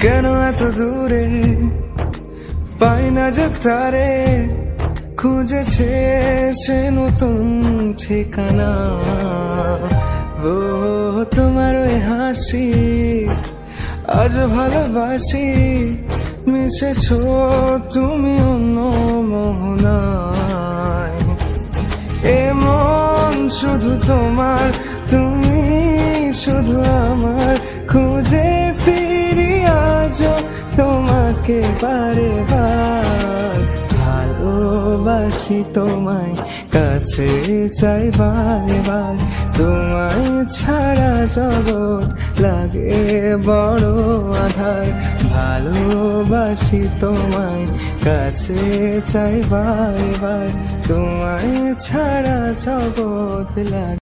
কেন এত দূরে পাই না যে তারে, খুঁজেছে সে নতুন ঠিকানা। ও তোমার ওই হাসি আজ ভালোবাসি, মিশেছো তুমি অন্য মোহনায়। এমন শুধু তোমার, তুমি শুধু আমার, খুঁজে ফিরি আজ তোমাকে বারে বার। ভালোবাসি তোমায়, কাছে চাই বারে বার, তোমায় ছাড়া জগৎ লাগে বড় আধার। ভালোবাসি তোমায়, কাছে চাই বারে বার, তোমায় ছাড়া জগৎ লাগে।